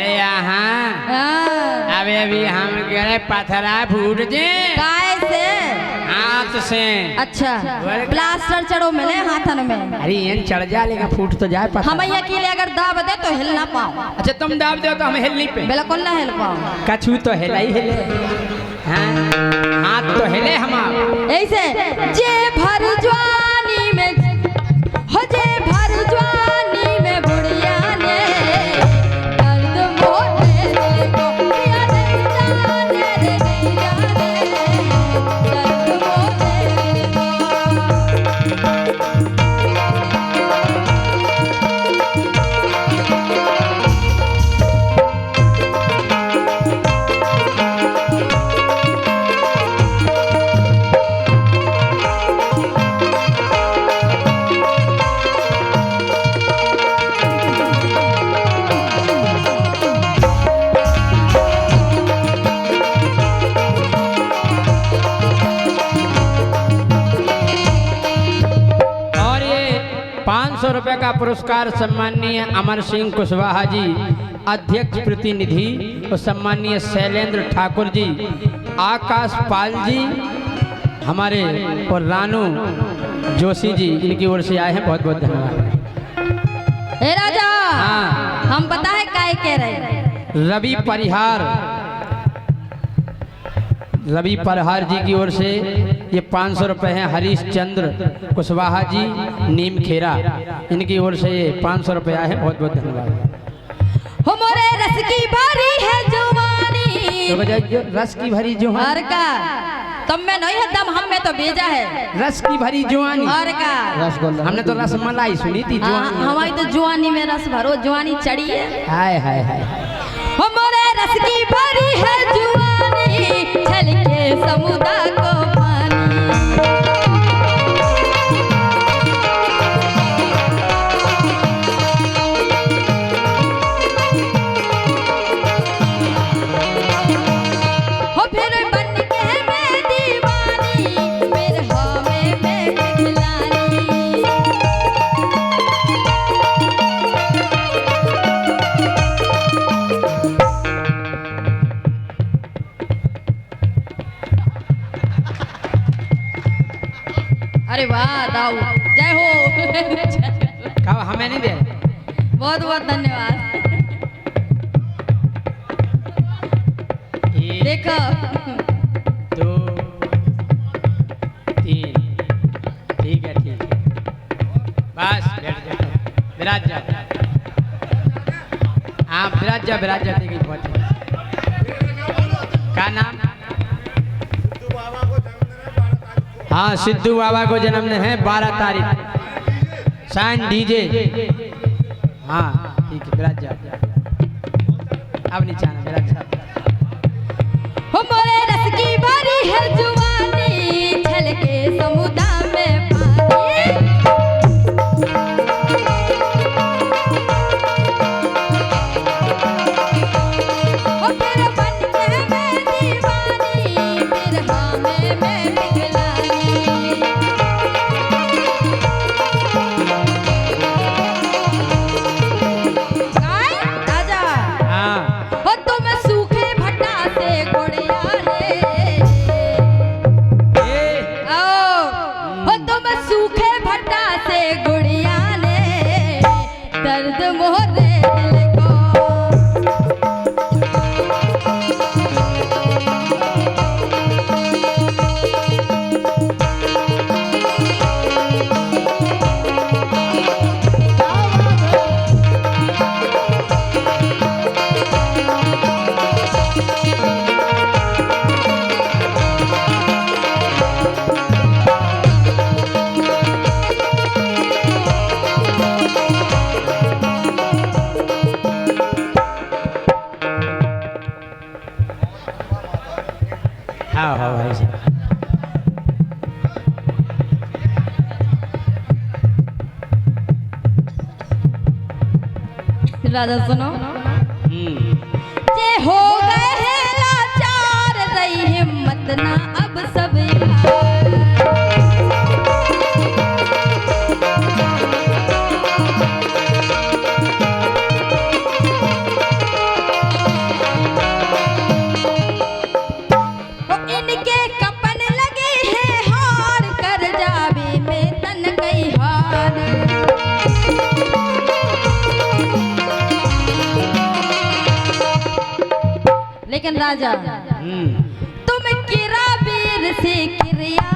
S1: अरे यहाँ
S3: हाँ।
S1: अबे अभी हम गए पथरा फूट दे
S3: काय से?
S1: हाथ से।
S3: अच्छा प्लास्टर चढ़ो मिले हाथन में।
S1: अरे ये चढ़ जा लेगा फूट तो जाए पथरा।
S3: हम अकेले अगर दाब दे तो हिल ना पाओ।
S1: अच्छा तुम दाब दो तो हम हिल नहीं पे।
S3: बिल्कुल ना हिल पाओ।
S1: कछू तो हिला ही हिले। हाँ हाथ तो हिले हमारा।
S3: ऐसे जे भर जवानी में हो जे भर जवानी में बुढ़िया ने दर्द मोने को पिया नहीं जाने रे नहीं जाने दर्द मोने को।
S1: और ये 500 रुपए का पुरस्कार सम्माननीय अमर सिंह कुशवाहा जी अध्यक्ष प्रतिनिधि और सम्माननीय शैलेंद्र ठाकुर जी, आकाश पाल जी हमारे और रानू जोशी जी इनकी ओर से आए हैं। बहुत बहुत धन्यवाद।
S3: हे राजा
S1: हाँ।
S3: हम पता है काय कह रहे।
S1: रवि परिहार जी की ओर से ये 500 रुपए हैं। हरीश चंद्र कुशवाहा जी नीम खेरा इनकी ओर से ये 500 रुपए आए हैं। बहुत बहुत धन्यवाद।
S3: हमारे रस की भरी है जवानी
S1: तो रस की भरी जुआनी।
S3: और का तुम में नहीं है दम, हम में तो भेजा है
S1: रस की भरी जुआनी।
S3: और का
S5: रसगुल्ला
S1: हमने तो रसमलाई सुनी थी जुआनी।
S3: हमारी तो जवानी में रस भरो, जवानी चढ़ी है।
S1: हाय हाय हाय।
S3: हमारे रस की भरी है जवानी छलके समुद्र को पानी। हो फिर बन के मैं दीवानी फिर हमें मैं खिलानी। अरे वाह दाऊ जय हो।
S1: कब हमें नहीं दे।
S3: बहुत बहुत धन्यवाद।
S1: एक,
S3: देखो
S1: 2 3 ठीक है ठीक है। बस बैठ जाओ, विराज जाओ। हाँ विराज जा देखिए बहुत। क्या नाम? हाँ सिद्धू बाबा को जन्मदिन है 12 तारीख। Sign DJ. हाँ ठीक है विराज जाओ। अब नहीं चाहना विराज जाओ।
S3: हमारे रस की भरी है जवानी छलके समुद्र में पानी। ओ फिर बन के मैं दीवानी फिर हमें मैं पिघलानी। काय राजा
S1: हाँ
S3: हो तुम सूखे भट्टा से गुड़िया रे। हो तुम सूखे भट्टा से गुड़िया ने दर्द मोरे दिल को।
S1: हाँ हाँ भाई साहब।
S3: राजा सुनो
S1: हम्म।
S3: जे हो गए हैं लाचार रही हिम्मत ना अब सब यार। लेकिन राजा तुम किरा वीर से किरिया